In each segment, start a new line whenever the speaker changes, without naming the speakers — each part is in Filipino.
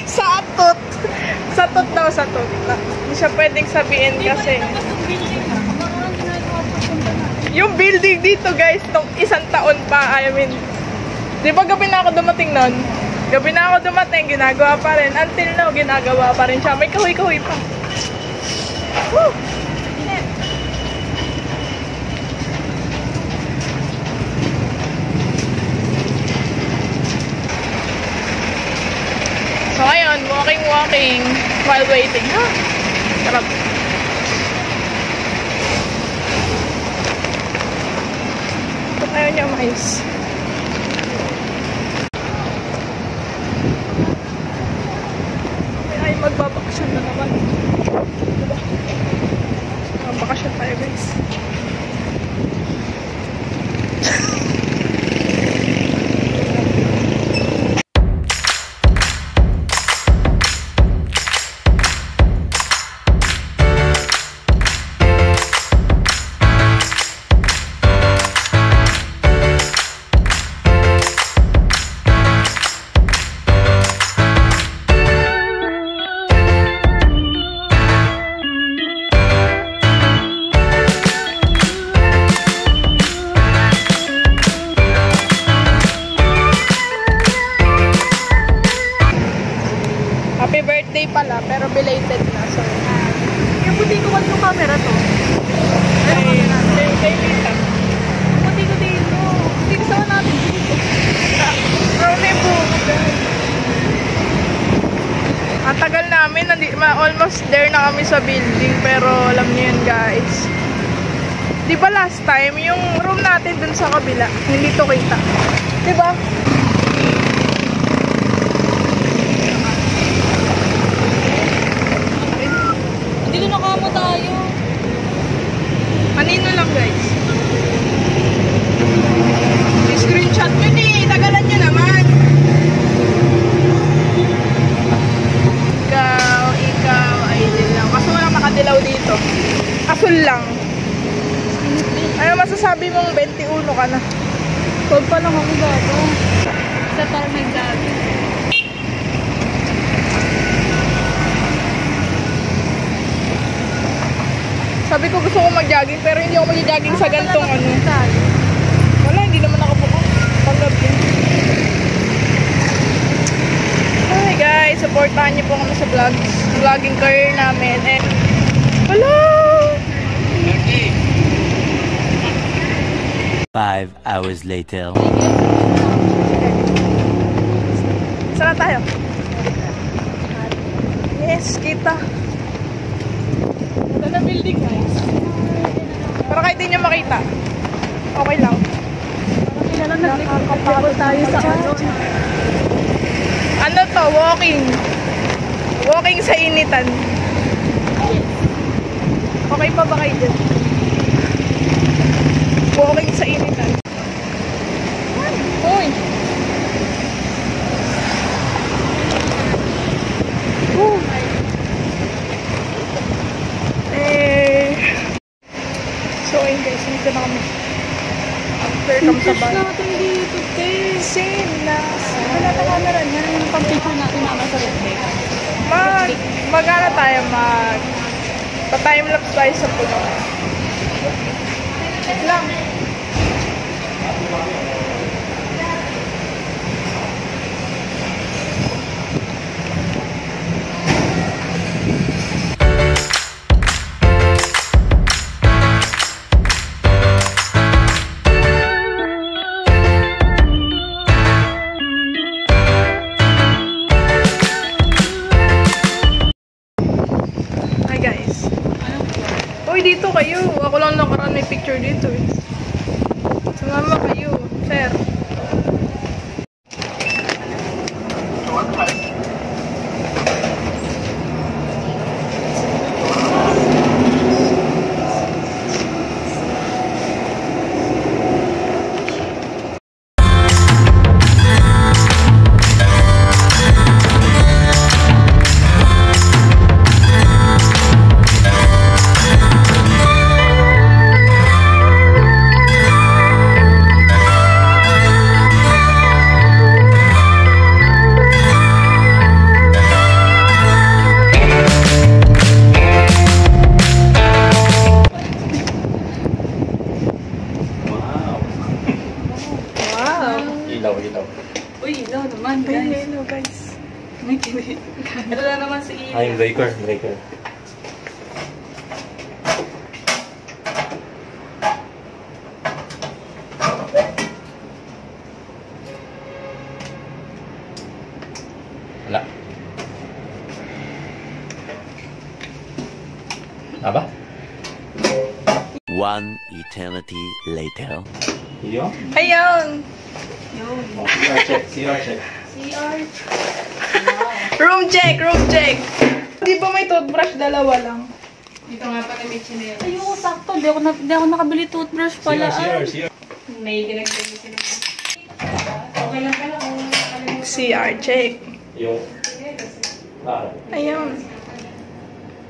Satot. Satot. Satot daw, satot. Hindi siya pwedeng sabihin kasi. Yung building dito guys, nung isang taon pa, I mean, di ba gabi na ako dumating nun? Gabi na ako dumating, ginagawa pa rin. Until now, ginagawa pa rin siya. May kahoy-kahoy pa. Woo! So ayun, walking while waiting. Ha? Sarap. Ba't ayaw niya mais? Ay, magbabakasyon na naman. Diba? Magbakasyon tayo guys. Happy birthday pala, pero belated na. So, yung puti ko yung camera to. Kay Lita. Puti ko dito. Tigsawa natin dito. Pero may buhok. Ang tagal namin, almost there na kami sa building. Pero alam niyo yun guys. Di ba last time, yung room natin dun sa kabila, hindi to kita. Di ba? Dito na kamo tayo. Kanino lang guys. I-screenshot nyo ni. Tagalan nyo naman. Ikaw, ay din lang. Kaso walang nakadilaw dito. Asul lang. Ano masasabi mong 21 ka na? Huwag pa lang ako gago. Sa parang naggabi. Sabi ko gusto ko mag-jogging pero hindi ako mag-jogging sa gantong ano. Wala, hindi naman ako buka. Pag-gabi. Hi guys, supportahan niyo po kami sa vlogging career namin. And hello!
5 hours later.
Saan tayo? Yes, kita. Ganda building guys. Para kahit di nyo makita. Okay lang. Nakakapagod tayo sa ano. Ano to? Walking. Walking sa initan. Okay pa ba kayo dyan? Walking sa initan. Uy! So ayun guys, dito na kami. After kami sa bar. Natin dito, Sinas.
Wala pa camera. Yan yung pang-picture natin naman sa red.
Mag-ano tayo, pa-timelapse tayo sa puno. Wait lang. Dito kay
ilaw, ilaw.
Uy, ilaw naman, guys.
Hello guys.
May kiwi. Ito na naman si ilaw.
Ay, yung breaker, breaker. Wala. Aba?
One eternity later.
Iyo?
Ayun!
Yun.
CR check, CR check.
CR.
Room check, room check! Di ba may toothbrush? Dalawa lang.
Dito nga pala may chinelas. Ayun, sakto. Di ako nakabili toothbrush pala.
CR, CR.
May dinagdag yung sinunod. Okay lang pala kung nakalimutan.
CR check.
Yung... Ah,
Ayun.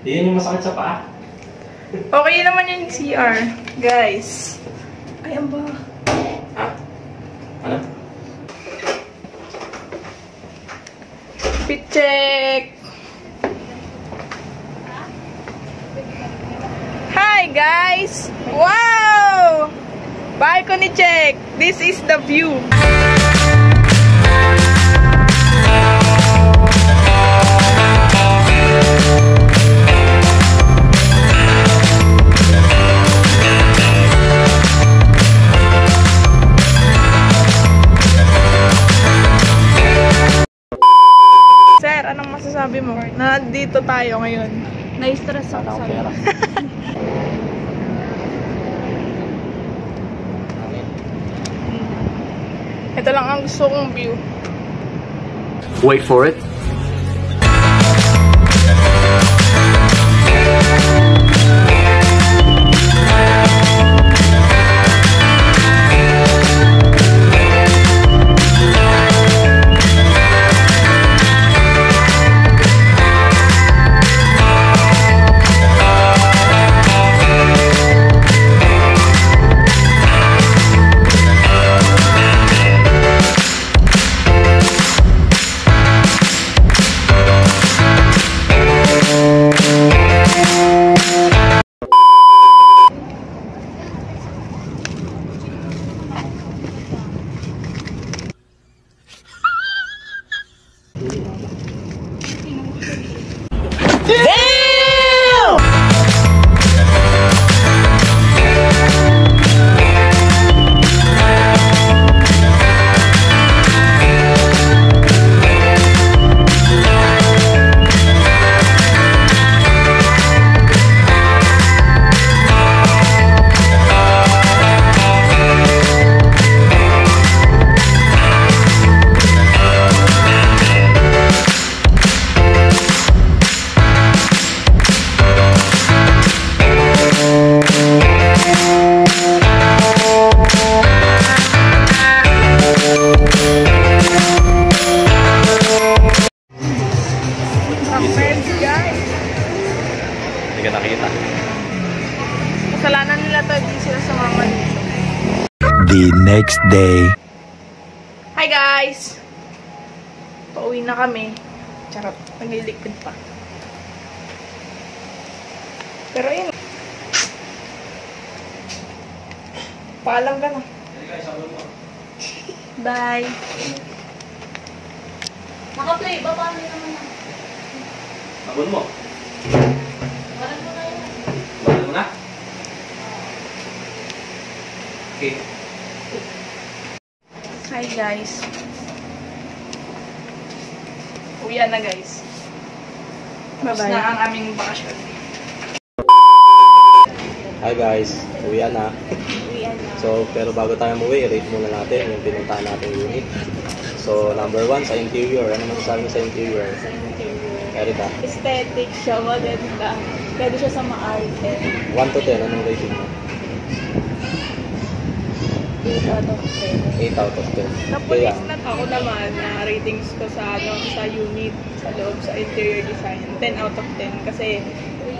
yun yung masakit sa paa.
Okay naman yung CR. Guys. Ayan ba?
Ha? Ano?
Fit check! Hi guys! Wow! Balcony check! This is the view. Sir, anong masasabi mo? Nandito tayo ngayon.
Na-stress ako sa
Ito lang ang gusto kong view.
Wait for it. Hindi ka nakita.
Kasalanan nila to, hindi sila sumama dito.
The next day.
Hi guys! Pauwi na kami. Charot, naglilikod pa. Pero yun. Paalam ka na. Bye!
Naka-play ba? Paano naman na?
Abon mo.
Walang mo kayo.
Bakit mo na? Okay.
Hi guys. Uwian na guys. Tapos
Bye-bye.
na ang aming bakasyon.
Hi guys, uwian na.
Uwian na.
So, pero bago tayo umuwi, rate muna natin yung pinuntahan nating unit. So, number 1 sa interior. Ano masasabi mo sa interior?
Sa interior.
Erika,
Aesthetic siya, maganda. Pwede siya sa maarte.
1 to 10, anong rating mo?
8 out of 10.
8 out of 10.
Napulis na ako naman na ratings ko sa sa unit, sa loob, sa interior design. 10 out of 10 kasi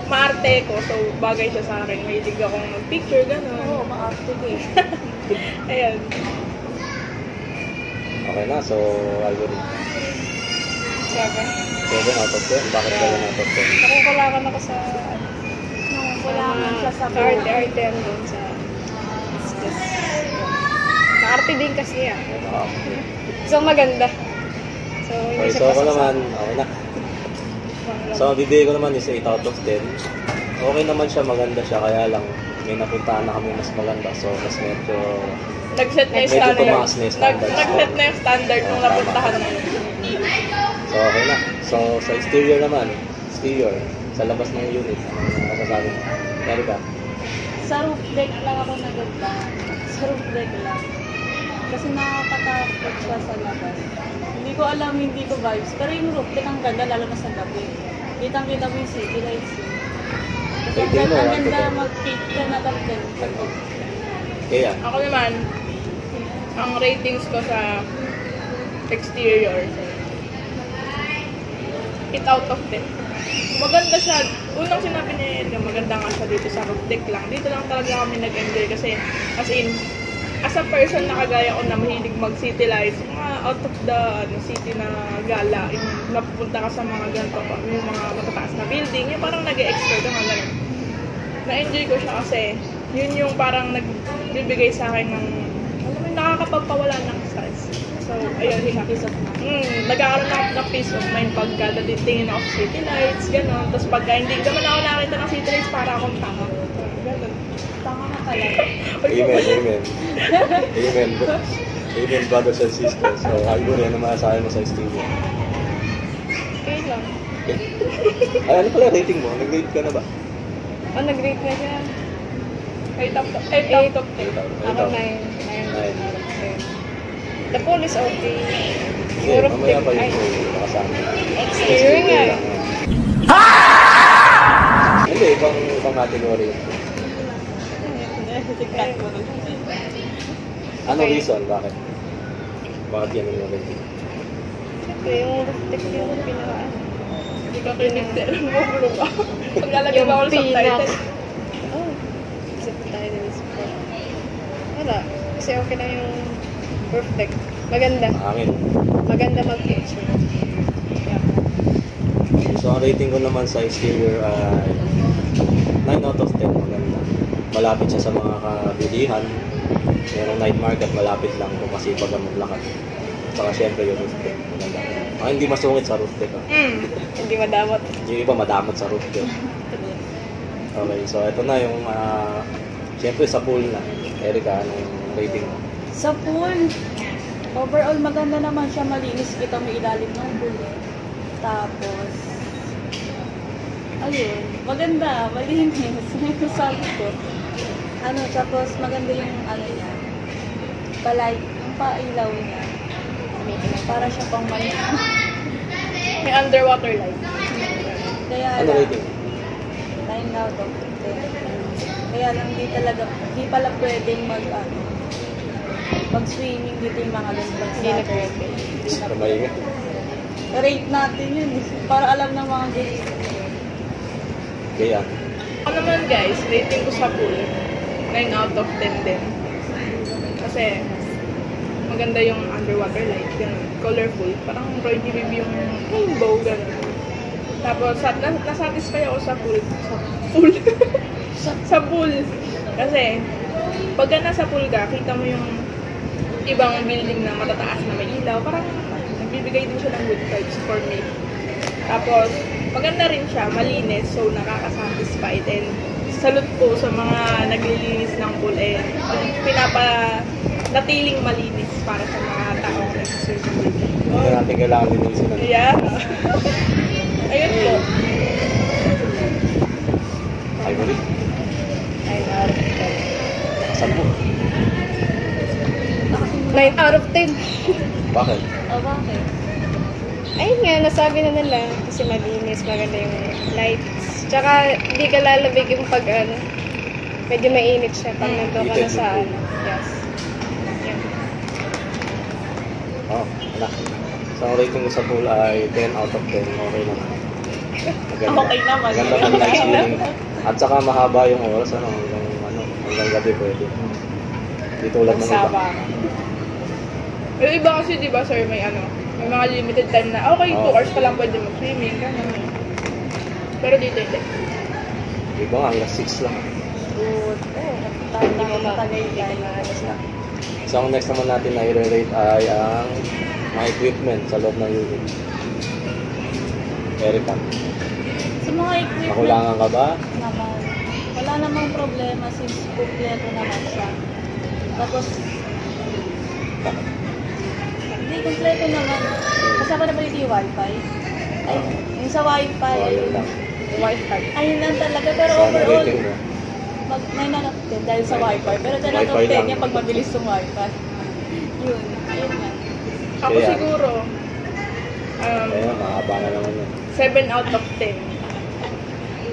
maarte ko, so bagay siya sa akin. Mahilig akong mag-picture, gano'n.
Oo, maarte ko eh.
Ayan.
Okay na, so algorithm.
7.
7 out of 10. Bakit 7 out of 10?
Nakukulakan ako sa
Wala man siya sa
arte-arte doon sa
Maarte din kasi yan.
Oo.
So, maganda. So,
Okay,
hindi
so
siya
ako
pasasama.
naman, okay na. So, ang bibigay ko naman is 8 out of 10. Okay naman siya, maganda siya, kaya lang may napuntahan na kami mas maganda. So, mas medyo
Nag-set na yung
Medyo
standard.
tumaas na yung standards.
Nag-set na yung standard nung
Tama.
napuntahan mo.
So, okay na. So, sa exterior naman, sa labas ng unit, ano masasabi mo? Meron ka?
Sa roof deck lang ako naganda. Sa roof deck lang. Kasi nakakatakot siya sa labas. Hindi ko alam, hindi ko vibes. Pero yung roof deck ang ganda, lalo na sa gabi. Kitang-kita mo yung city lights. Kasi ang
Rating mo,
ganda, ang
1 to
ganda
10.
mag-cake ka na tapos.
Kaya,
Ako naman, ang ratings ko sa exterior, 8 out of 10. Maganda siya. Unang sinabi ni Edgar, maganda nga siya dito sa roof deck lang. Dito lang talaga kami nag-enjoy kasi as in, as a person na kagaya ko na mahilig mag-city lights, mga out of the city na gala, yung napupunta ka sa mga ganito pa, yung mga matataas na building, yung parang nag-e-explore ka nga lang. Na-enjoy ko siya kasi yun yung parang nagbibigay sa akin ng, alam mo, nakakapagpawala ng stress. So, ayun siya.
Piece of mind.
Nagkakaroon ako ng peace of mind pagka tingin ako sa city lights, gano'n. Tapos pagka hindi naman ako nakita ng city lights, para akong tanga. Gano'n.
Tama ka pala.
amen. Amen. Amen, brothers and sisters. So, Argo, ano masasabi mo sa exterior?
Okay lang.
Ay, ano pala rating mo? Nag-rate ka na ba?
Oh, nag-rate na siya.
8 out of 10.
Ako 9. 9 out of 10. The pool is okay.
Hindi,
Siguro
mamaya pa
ay,
yung nakasama.
exterior nga eh.
Hindi, ibang category.
Sikat mo nun.
Ano reason? Bakit? Bakit yan yung rating?
Siyempre, yung roof deck yung pinaka.
Hindi ka kinig-tell mo, bro ka. Paglalagay ba ako sa subtitle?
Oh, subtitle is for. Wala. Kasi okay lang yung roof deck. Maganda.
Hangin.
Maganda mag-picture.
So, ang rating ko naman sa exterior ay 9 out of 10. Maganda. Malapit siya sa mga kabilihan. Merong night market, malapit lang kung masipag ang maglakad. Saka syempre yung roof deck. Maganda. Hindi masungit sa roof deck.
Hindi madamot.
Yung iba madamot sa roof deck. Okay, so ito na yung syempre sa pool na. Erika, anong rating mo?
Sa pool, overall maganda naman siya, malinis, kita mo ilalim ng pool. Tapos, ayun, maganda, malinis. Sabi ko. Tapos maganda yung niya, palike, yung pailaw niya. Para siya pang may
May underwater light.
Kaya
Ano
lang,
rating?
9 out of 10. Kaya lang di pala pwedeng mag-swimming dito yung mga ganun.
Hindi na pwede.
Sa maingay.
Rate natin yun, para alam ng mga guys.
Kaya,
Ako naman guys, rating ko sa pool, 9 out of 10 din. Kasi, maganda yung underwater light, ganun, colorful. Parang Roy G.B.B. yung rainbow, ganun. Tapos, nasatisfy ako sa pool. Sa pool. Kasi, pagka nasa pool ka, kita mo yung ibang building na matataas na may ilaw. Parang, nagbibigay din siya ng good vibes for me. Tapos, maganda rin siya, malinis, so nakaka-satisfied. And salute po sa mga naglilinis ng pool and natiling malinis para sa mga tao na nagsiserve.
hindi natin kailangan linisin na.
Yeah. Ayun po.
Ay, balik.
9 out of
10.
10. 9 out of 10.
Bakit?
Bakit?
Ayun nga, nasabi na nila. Kasi malinis, maganda yung lights. Tsaka, di ka lalabig yung pag, medyo mainit siya pag nandun ka na
Heated
sa,
yung pool.
yes. Yan.
Oh, wala. So, ang rating ko sa pool ay 10 out of 10. Okay naman. Maganda.
Okay naman.
Maganda ng night swimming. At saka mahaba yung oras, hanggang gabi pwede. Di tulad ng iba.
Magsaba. Yung iba kasi, di ba, sir, may mga limited time na, okay, 2 hours ka lang pwede mag-swimming, gano'n. Pero dito, hindi.
Iba nga, hanggang 6 lang.
Good. Tama
Hindi mo
na tagay
hindi
tayo.
ko maano sa
So, ang next naman natin na i-rate ay ang mga equipment sa loob ng unit. Erika,
Sa mga equipment
nakulangan ka ba?
naman, wala namang problema since kumpleto naman siya. Tapos, hindi kumpleto naman. Kasama na ba dito yung wifi? Ay, yung sa wifi,
O, ayun
ayun.
lang.
Wifi. Ayun lang talaga, pero
So, ano
overall,
rating mo?
9 out of 10 dahil sa wifi. Pero 10 out of
Wifi
10
lang.
yung pag mabilis yung wifi. Yun, ayun nga.
Ako
Kaya-
siguro,
Ayun, mahaba na naman yun.
7 out of 10.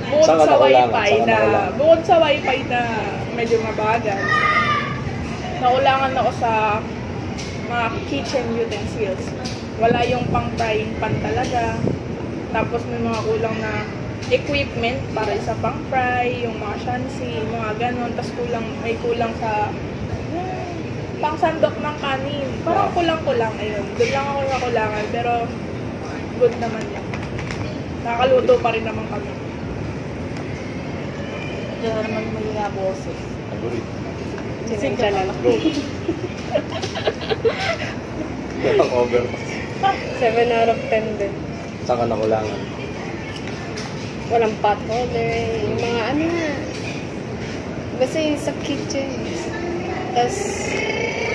Bukod
Saan ka
sa
nakulangan?
wifi
Saan ka
na,
nakulangan?
bukod sa wifi na medyo mabagal, nakulangan ako sa mga kitchen utensils. Wala yung pang frying pan talaga. Tapos may mga kulang na equipment para sa pang fry, yung mga shansi, mga ganon. Tapos may kulang sa pang sandok ng kanin. Parang kulang-kulang. Ayun. Doon lang ako nakulangan. Pero good naman yan. Nakakaluto pa rin naman kami.
Diyan na naman mo yung boses.
Agree.
Sinensya na lang.
Go. Walang over.
7 out of 10 din.
Saan ka nakulangan?
Walang pot holder, yung mga ano na. Basta yung sa kitchen. Tapos,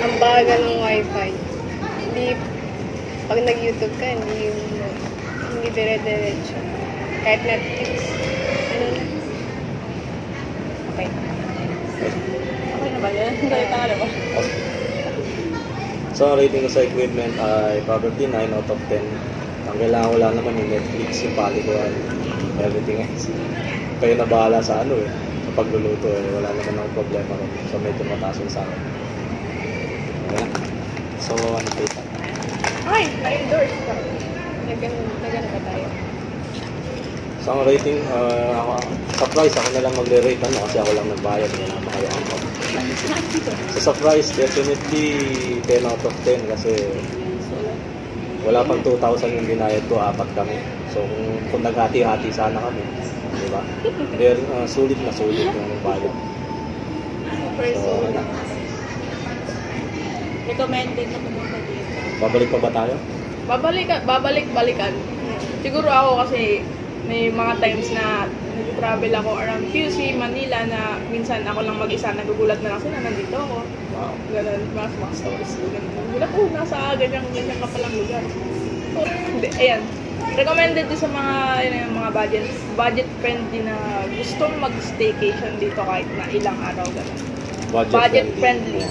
ang bagal ng wifi. Hindi, pag nag-YouTube ka, hindi dire-diretso. Kahit Netflix. Ano na. Okay.
Okay na ba yan? Galita ka na ba?
So, ang rating ko sa equipment ay probably 9 out of 10. Ang kailangan ko lang naman yung Netflix, yung paliguan, everything else. Kayo na bahala sa ano eh, sa pagluluto eh. Wala naman akong problema rin. So, medyo mataas yung sa akin. Ayan. So, ano pa ito?
Ay, na-endorse ka.
Nagano ba tayo?
So, ang rating, sa price, ako na lang magre-rate ano, kasi ako lang nagbayad. Wala na kayo ang So, sa price, definitely 10 out of 10 kasi wala pang 2,000 yung binayad ko, 4 kami. So, kung naghati-hati sana kami, di ba? Pero sulit na sulit yung bayad.
Super
So,
solid.
ano,
Recommended na pumunta dito.
babalik pa ba tayo?
Babalik-balikan. Siguro ako kasi may mga times na nag-travel ako around QC, Manila na minsan ako lang mag-isa, nagugulat na lang sila, nandito ako.
Wow.
Ganun, mga stories ko, ganun. Nagulat ko, nasa ganyan ka palang lugar. So, hindi, ayan. Recommended din sa mga, yun, yung mga budget friendly na gustong mag-staycation dito kahit na ilang araw, ganun. Budget friendly.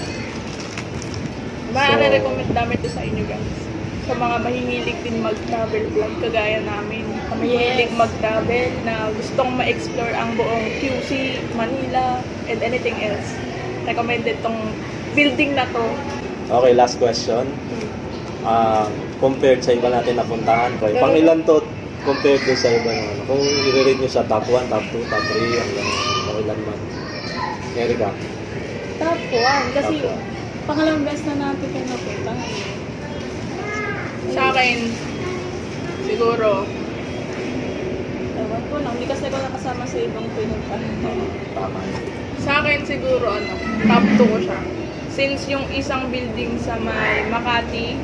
Recommend namin ito sa inyo guys. Sa mga mahihilig din mag-travel vlog kagaya namin. Sa mahihilig mag-travel na gustong ma-explore ang buong QC, Manila, and anything else. Recommended tong building na to.
Okay, last question. Compared sa iba natin napuntahan, pang ilan to compared to sa iba naman? Kung i-rate nyo sa top 1, top 2, top 3, hanggang kung ilan man. Erika,
Top 1. Kasi
top 1.
pangalawang best na natin kayo napunta.
Sa akin, siguro,
Ewan ko lang. Hindi kasi ako nakasama sa ibang pinuntahan.
Tama.
sa akin siguro top 2 ko siya. Since yung isang building sa may Makati,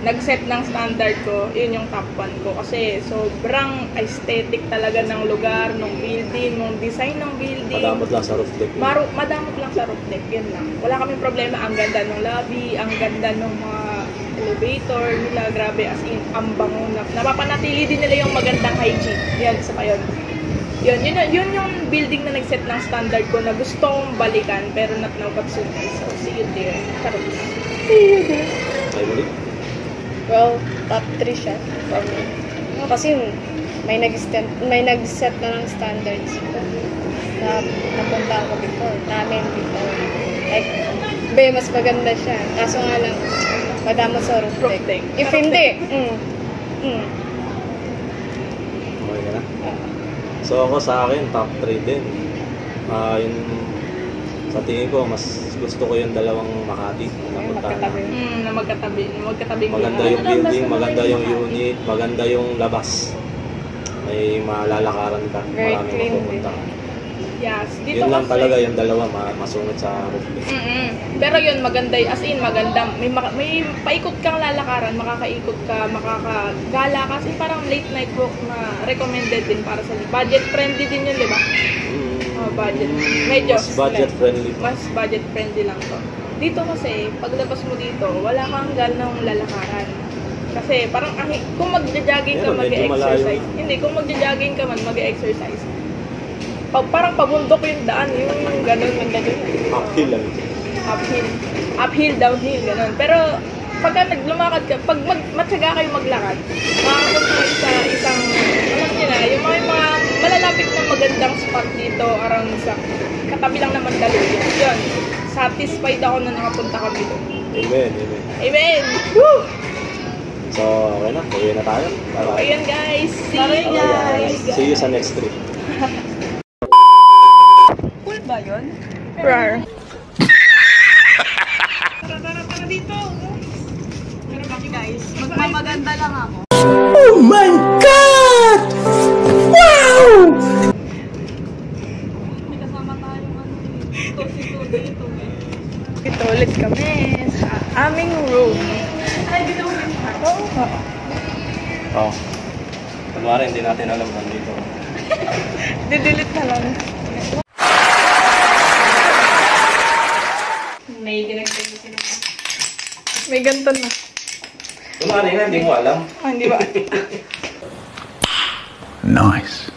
nag-set ng standard ko, yun yung top 1 ko. Kasi sobrang aesthetic talaga ng lugar, ng building, ng design ng building.
Madamot lang sa roof deck.
Madamot lang sa roof deck, yun lang. Wala kaming problema, ang ganda ng lobby, ang ganda ng mga elevator nila, grabe, as in, ang bango na. Napapanatili din nila yung magandang hygiene. Yan, sa kayo. Yun yung building na nag-set ng standard ko na gusto kong balikan, pero not now but soon. So, see you there. Charot. See you there.
Ay, ulit.
Well, top 3 siya. Kasi may nag-set na ng standards na napunta ako namin before. Like, mas maganda siya. Kaso nga lang, madamo sa roof deck. If hindi,
Okay ka na? So ako sa akin, top 3 din. Yung sa tingin ko, mas gusto ko yung dalawang Makati na napuntahan namin.
Na magkatabing
Maganda yung building, maganda yung unit, maganda yung labas. May malalakaran ka,
Very
maraming
clean
mapupuntahan.
Yes, dito
Yun lang
kasi-
talaga yung dalawa masungit sa roof deck.
Pero yun, maganda, as in, maganda. May paikot kang lalakaran, makakaikot ka, makakagala. Kasi parang late night walk na recommended din para sa budget friendly din yun, di ba? Budget. Medyo.
Mas budget friendly.
Mas budget friendly lang to. Dito kasi, paglabas mo dito, wala kang ganong lalakaran. Kasi parang kung magja-jogging ka,
Pero medyo
mag-exercise.
malayo.
Hindi, kung magja-jogging ka man, mag-exercise. Parang pabundok yung daan, yung ganun, yung ganun.
Uphill lang.
Uphill, downhill, ganun. Pero pagka naglumakad ka, pag matyaga kayo maglakad, makakapunta kayo sa isang, alam niyo na, yung mga malalapit na magandang spot dito, around sa katabi lang naman Mandaluyong. Yun, satisfied ako na nakapunta kami doon.
Amen, amen.
Amen! Woo!
So, okay na. Uwi na tayo. Bye-bye.
Ayan guys, see
Bye,
you
guys.
See you sa next trip.
Cool ba yun?
Rar. Tara dito. Pero bakit
Guys, magmamaganda lang ako. May kasama tayong ito dito.
Ito ulit kami sa aming room.
Ay, dito ulit ako.
Oh. Kunwari, hindi natin alam nandito.
Didelete na lang.
May dinagdag na sila.
May ganito na.
Kunwari nga, hindi mo alam.
Ah, hindi ba?
Nice.